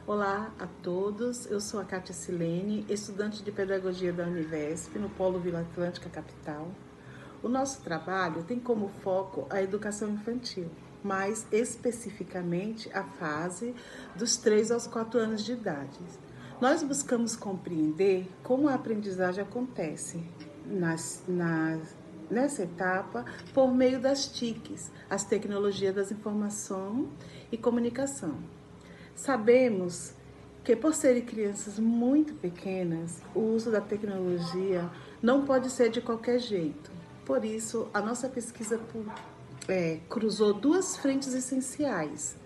Olá a todos, eu sou a Kátia Silene, estudante de Pedagogia da Univesp, no Polo Vila Atlântica Capital. O nosso trabalho tem como foco a educação infantil, mais especificamente a fase dos 3 aos 4 anos de idade. Nós buscamos compreender como a aprendizagem acontece nessa etapa por meio das TICs, as tecnologias da informação e comunicação. Sabemos que, por serem crianças muito pequenas, o uso da tecnologia não pode ser de qualquer jeito. Por isso, a nossa pesquisa cruzou duas frentes essenciais: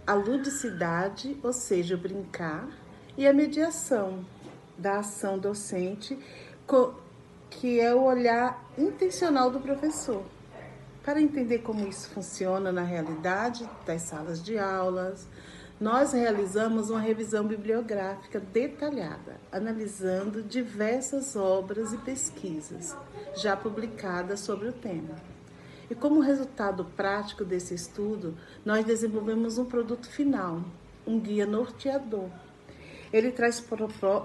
a ludicidade, ou seja, o brincar, e a mediação da ação docente, que é o olhar intencional do professor. Para entender como isso funciona na realidade das salas de aulas, nós realizamos uma revisão bibliográfica detalhada, analisando diversas obras e pesquisas já publicadas sobre o tema. E como resultado prático desse estudo, nós desenvolvemos um produto final, um guia norteador. Ele traz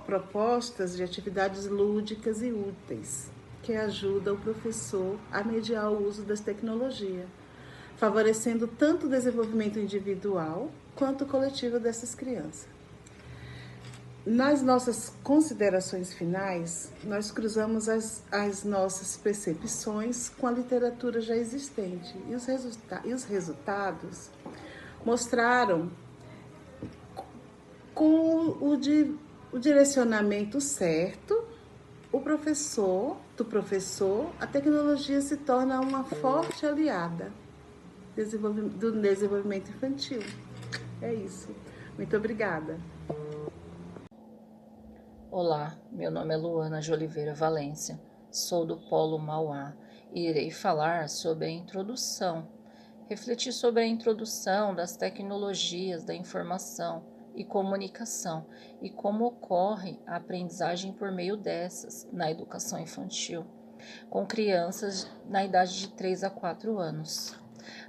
propostas de atividades lúdicas e úteis, que ajudam o professor a mediar o uso das tecnologias, favorecendo tanto o desenvolvimento individual quanto o coletivo dessas crianças. Nas nossas considerações finais, nós cruzamos as nossas percepções com a literatura já existente e os resultados mostraram com o direcionamento certo a tecnologia se torna uma forte aliada do desenvolvimento infantil. É isso. Muito obrigada. Olá, meu nome é Luana de Oliveira Valência, sou do Polo Mauá e irei falar sobre a introdução. Refletir sobre a introdução das tecnologias da informação e comunicação e como ocorre a aprendizagem por meio dessas na educação infantil, com crianças na idade de 3 a 4 anos.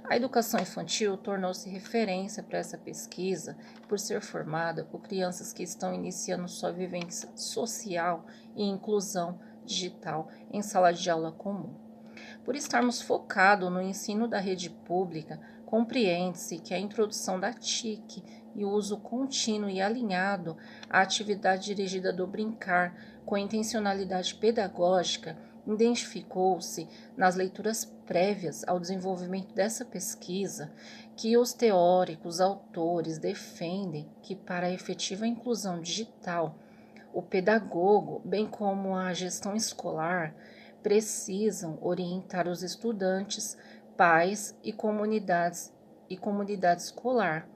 A educação infantil tornou-se referência para essa pesquisa por ser formada por crianças que estão iniciando sua vivência social e inclusão digital em sala de aula comum. Por estarmos focados no ensino da rede pública, compreende-se que a introdução da TIC e o uso contínuo e alinhado à atividade dirigida do brincar com intencionalidade pedagógica identificou-se nas leituras prévias ao desenvolvimento dessa pesquisa que os teóricos, autores defendem que para a efetiva inclusão digital, o pedagogo, bem como a gestão escolar, precisam orientar os estudantes, pais e comunidade escolar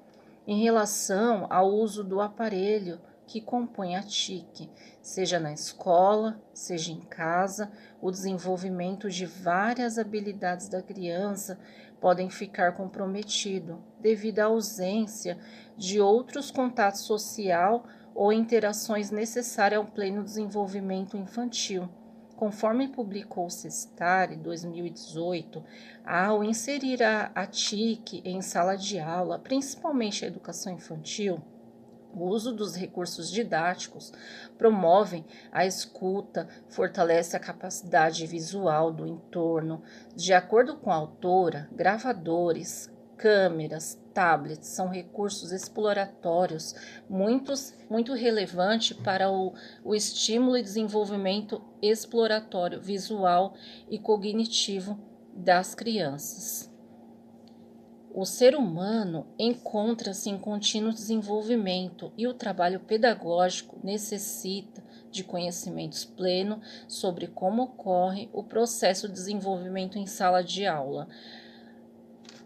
em relação ao uso do aparelho que compõe a TIC, seja na escola, seja em casa. O desenvolvimento de várias habilidades da criança podem ficar comprometido devido à ausência de outros contatos social ou interações necessárias ao pleno desenvolvimento infantil. Conforme publicou o Sestare 2018, ao inserir a TIC em sala de aula, principalmente a educação infantil, o uso dos recursos didáticos promovem a escuta, fortalece a capacidade visual do entorno. De acordo com a autora, gravadores, câmeras, tablets são recursos exploratórios muito relevantes para o estímulo e desenvolvimento exploratório visual e cognitivo das crianças. O ser humano encontra-se em contínuo desenvolvimento e o trabalho pedagógico necessita de conhecimentos plenos sobre como ocorre o processo de desenvolvimento em sala de aula.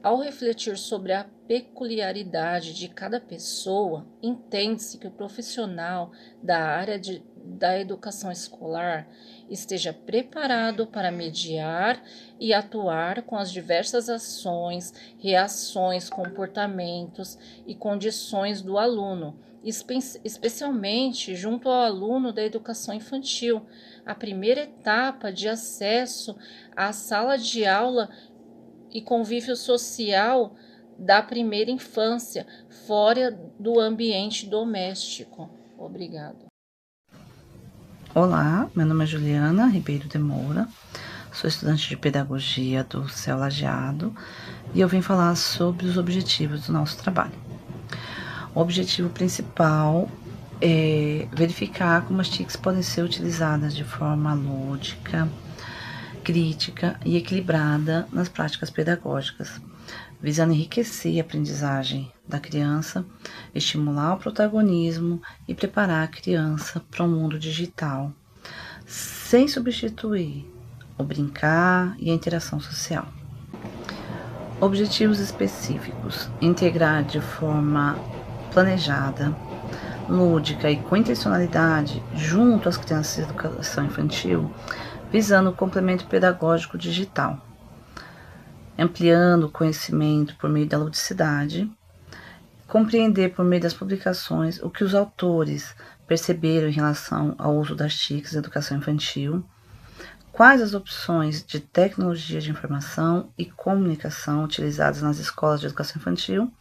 Ao refletir sobre a peculiaridade de cada pessoa, entende-se que o profissional da área da educação escolar esteja preparado para mediar e atuar com as diversas ações, reações, comportamentos e condições do aluno, especialmente junto ao aluno da educação infantil. A primeira etapa de acesso à sala de aula e convívio social da primeira infância, fora do ambiente doméstico. Obrigado. Olá, meu nome é Juliana Ribeiro de Moura, sou estudante de Pedagogia do CEU Lajeado e eu vim falar sobre os objetivos do nosso trabalho. O objetivo principal é verificar como as TICs podem ser utilizadas de forma lúdica, crítica e equilibrada nas práticas pedagógicas, visando enriquecer a aprendizagem da criança, estimular o protagonismo e preparar a criança para o mundo digital, sem substituir o brincar e a interação social. Objetivos específicos: integrar de forma planejada, lúdica e com intencionalidade junto às crianças de educação infantil, visando o complemento pedagógico digital, ampliando o conhecimento por meio da ludicidade, compreender por meio das publicações o que os autores perceberam em relação ao uso das TICs na educação infantil, quais as opções de tecnologia de informação e comunicação utilizadas nas escolas de educação infantil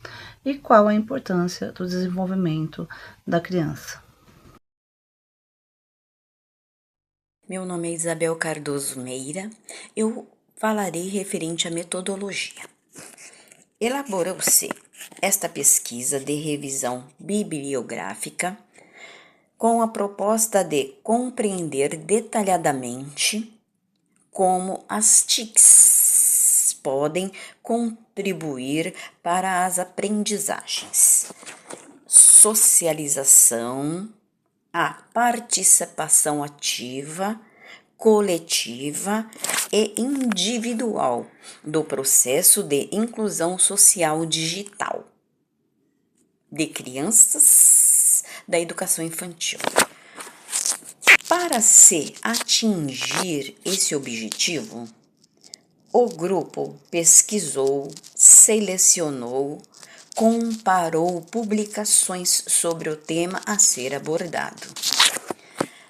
e qual a importância do desenvolvimento da criança. Meu nome é Isabel Cardoso Meira. Eu falarei referente à metodologia. Elaborou-se esta pesquisa de revisão bibliográfica com a proposta de compreender detalhadamente como as TICs podem contribuir para as aprendizagens, socialização, a participação ativa, coletiva e individual do processo de inclusão social digital de crianças da educação infantil. Para se atingir esse objetivo, o grupo pesquisou, selecionou, comparou publicações sobre o tema a ser abordado.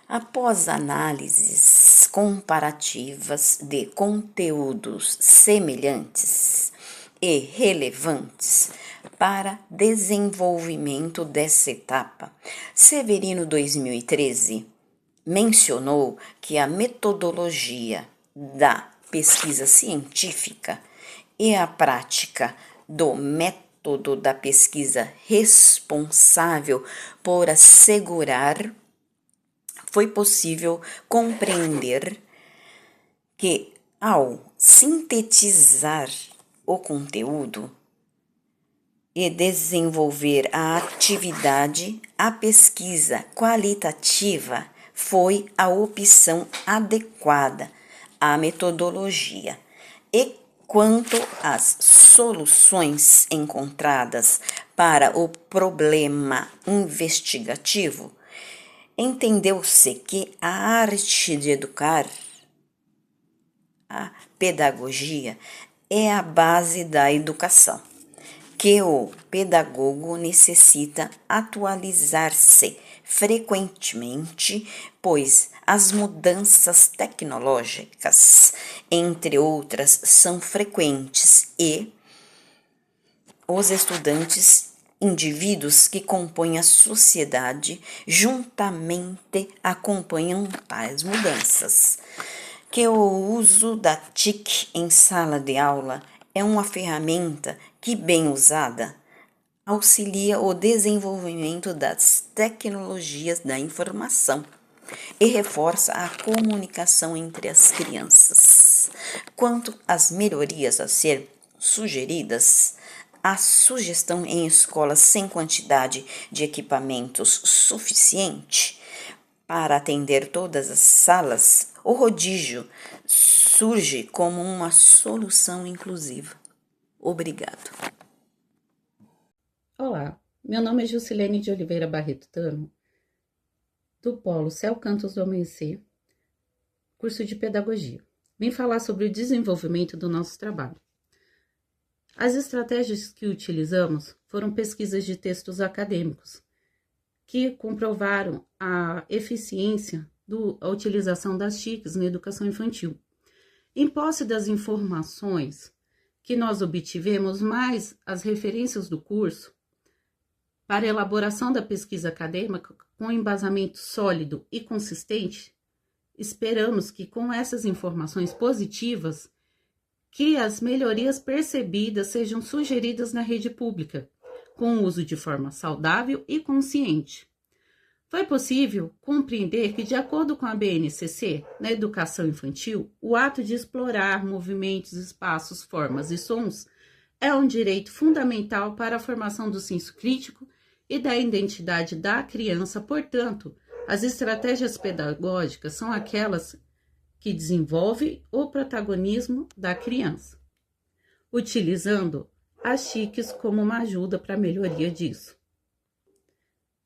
Após análises comparativas de conteúdos semelhantes e relevantes para desenvolvimento dessa etapa, Severino 2013 mencionou que a metodologia da pesquisa científica e a prática do método da pesquisa responsável por assegurar foi possível compreender que, ao sintetizar o conteúdo e desenvolver a atividade, a pesquisa qualitativa foi a opção adequada à metodologia. E quanto às soluções encontradas para o problema investigativo, entendeu-se que a arte de educar, a pedagogia, é a base da educação, que o pedagogo necessita atualizar-se frequentemente, pois as mudanças tecnológicas, entre outras, são frequentes e os estudantes, indivíduos que compõem a sociedade, juntamente acompanham tais mudanças. Que o uso da TIC em sala de aula é uma ferramenta que, bem usada, auxilia o desenvolvimento das tecnologias da informação e reforça a comunicação entre as crianças. Quanto às melhorias a ser sugeridas, a sugestão em escolas sem quantidade de equipamentos suficiente para atender todas as salas, o rodízio surge como uma solução inclusiva. Obrigado. Olá, meu nome é Jusilene de Oliveira Barreto Tano, do Polo Céu Cantos do Amanhecer, curso de Pedagogia. Vim falar sobre o desenvolvimento do nosso trabalho. As estratégias que utilizamos foram pesquisas de textos acadêmicos, que comprovaram a eficiência da utilização das TICs na educação infantil. Em posse das informações que nós obtivemos, mais as referências do curso, para a elaboração da pesquisa acadêmica com embasamento sólido e consistente, esperamos que com essas informações positivas, que as melhorias percebidas sejam sugeridas na rede pública, com o uso de forma saudável e consciente. Foi possível compreender que, de acordo com a BNCC, na educação infantil, o ato de explorar movimentos, espaços, formas e sons é um direito fundamental para a formação do senso crítico e da identidade da criança. Portanto, as estratégias pedagógicas são aquelas que desenvolvem o protagonismo da criança, utilizando as TICs como uma ajuda para a melhoria disso.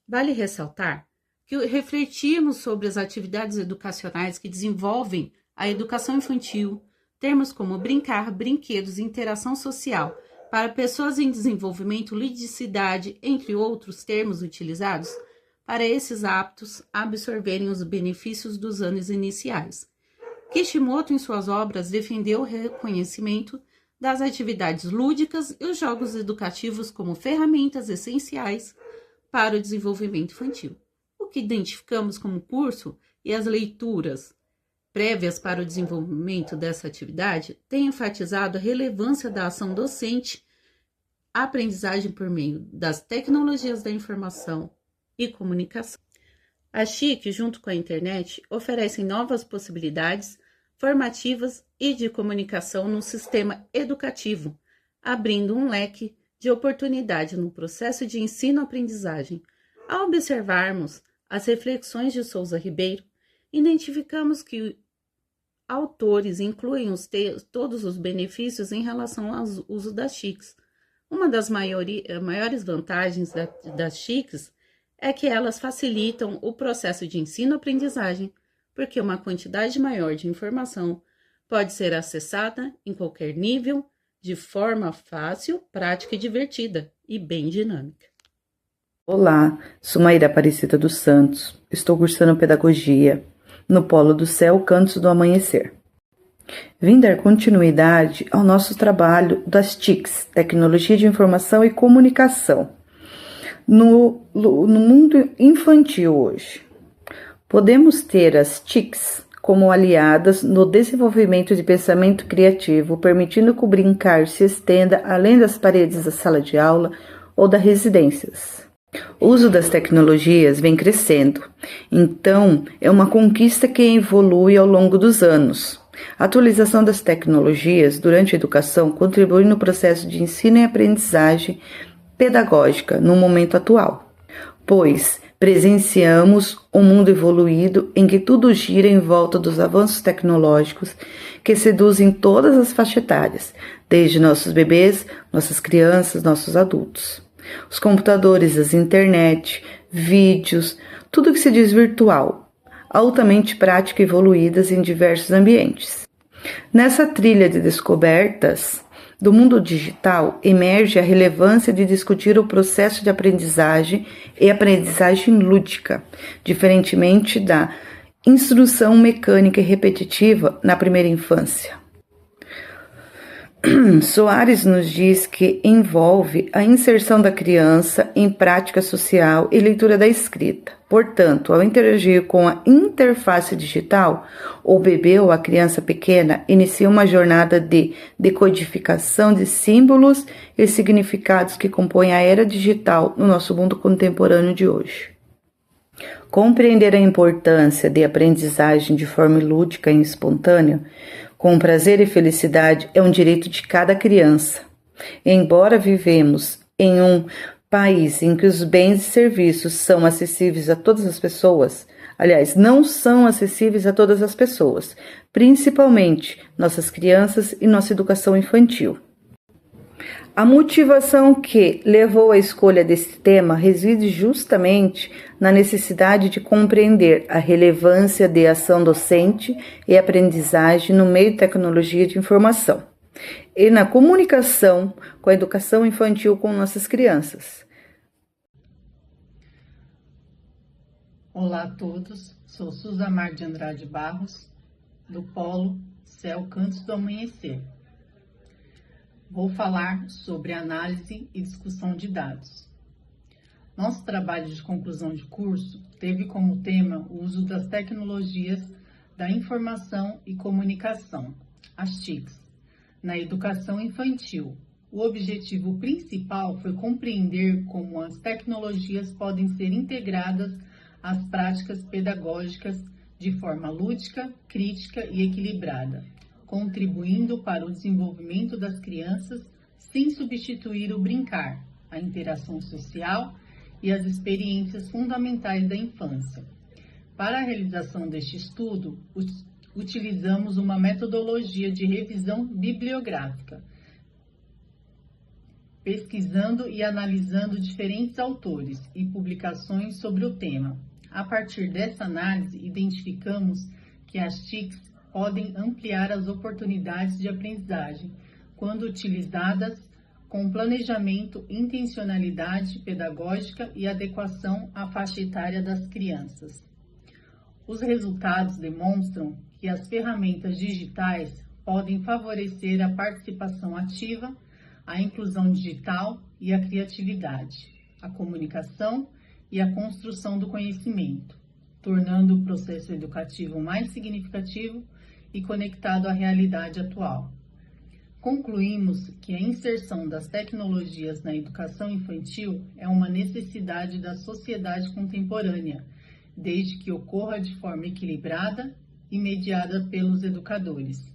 Vale ressaltar que refletimos sobre as atividades educacionais que desenvolvem a educação infantil, termos como brincar, brinquedos, interação social para pessoas em desenvolvimento, ludicidade, entre outros termos utilizados, para esses aptos absorverem os benefícios dos anos iniciais. Kishimoto, em suas obras, defendeu o reconhecimento das atividades lúdicas e os jogos educativos como ferramentas essenciais para o desenvolvimento infantil. O que identificamos como curso e as leituras prévias para o desenvolvimento dessa atividade têm enfatizado a relevância da ação docente, a aprendizagem por meio das tecnologias da informação e comunicação. A TIC, junto com a internet, oferecem novas possibilidades formativas e de comunicação no sistema educativo, abrindo um leque de oportunidade no processo de ensino-aprendizagem. Ao observarmos as reflexões de Souza Ribeiro, identificamos que autores incluem todos os benefícios em relação ao uso das TICs. Uma das maiores vantagens das TICs é que elas facilitam o processo de ensino-aprendizagem, porque uma quantidade maior de informação pode ser acessada em qualquer nível, de forma fácil, prática e divertida, e bem dinâmica. Olá, sou Maíra Aparecida dos Santos, estou cursando Pedagogia no Polo do Céu Cantos do Amanhecer. Vim dar continuidade ao nosso trabalho das TICs, Tecnologia de Informação e Comunicação, no mundo infantil hoje. Podemos ter as TICs como aliadas no desenvolvimento de pensamento criativo, permitindo que o brincar se estenda além das paredes da sala de aula ou das residências. O uso das tecnologias vem crescendo, então é uma conquista que evolui ao longo dos anos. A atualização das tecnologias durante a educação contribui no processo de ensino e aprendizagem pedagógica no momento atual, pois presenciamos um mundo evoluído em que tudo gira em volta dos avanços tecnológicos que seduzem todas as faixas etárias, desde nossos bebês, nossas crianças, nossos adultos. Os computadores, as internet, vídeos, tudo que se diz virtual, altamente prático e evoluídas em diversos ambientes. Nessa trilha de descobertas do mundo digital, emerge a relevância de discutir o processo de aprendizagem e aprendizagem lúdica, diferentemente da instrução mecânica e repetitiva na primeira infância. Soares nos diz que envolve a inserção da criança em prática social e leitura da escrita. Portanto, ao interagir com a interface digital, o bebê ou a criança pequena inicia uma jornada de decodificação de símbolos e significados que compõem a era digital no nosso mundo contemporâneo de hoje. Compreender a importância de aprendizagem de forma lúdica e espontânea, com prazer e felicidade, é um direito de cada criança. Embora vivemos em um país em que os bens e serviços são acessíveis a todas as pessoas, aliás, não são acessíveis a todas as pessoas, principalmente nossas crianças e nossa educação infantil. A motivação que levou à escolha desse tema reside justamente na necessidade de compreender a relevância de ação docente e aprendizagem no meio de tecnologia de informação e na comunicação com a educação infantil com nossas crianças. Olá a todos, sou Suzamar de Andrade Barros, do Polo Céu Cantos do Amanhecer. Vou falar sobre análise e discussão de dados. Nosso trabalho de conclusão de curso teve como tema o uso das tecnologias da informação e comunicação, as TICs, na educação infantil. O objetivo principal foi compreender como as tecnologias podem ser integradas às práticas pedagógicas de forma lúdica, crítica e equilibrada, contribuindo para o desenvolvimento das crianças sem substituir o brincar, a interação social e as experiências fundamentais da infância. Para a realização deste estudo, utilizamos uma metodologia de revisão bibliográfica, pesquisando e analisando diferentes autores e publicações sobre o tema. A partir dessa análise, identificamos que as TICs podem ampliar as oportunidades de aprendizagem quando utilizadas com planejamento, intencionalidade pedagógica e adequação à faixa etária das crianças. Os resultados demonstram que as ferramentas digitais podem favorecer a participação ativa, a inclusão digital e a criatividade, a comunicação e a construção do conhecimento, tornando o processo educativo mais significativo e conectado à realidade atual. Concluímos que a inserção das tecnologias na educação infantil é uma necessidade da sociedade contemporânea, desde que ocorra de forma equilibrada e mediada pelos educadores.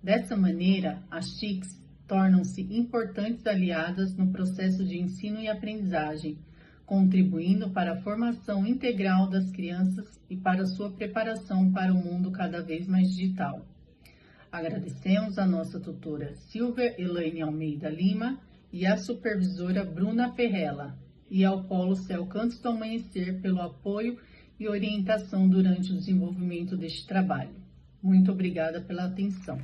Dessa maneira, as TICs tornam-se importantes aliadas no processo de ensino e aprendizagem, contribuindo para a formação integral das crianças e para sua preparação para o mundo cada vez mais digital. Agradecemos a nossa tutora Silvia Elaine Almeida Lima e a supervisora Bruna Perrella e ao Polo Céu Cantos do Amanhecer pelo apoio e orientação durante o desenvolvimento deste trabalho. Muito obrigada pela atenção.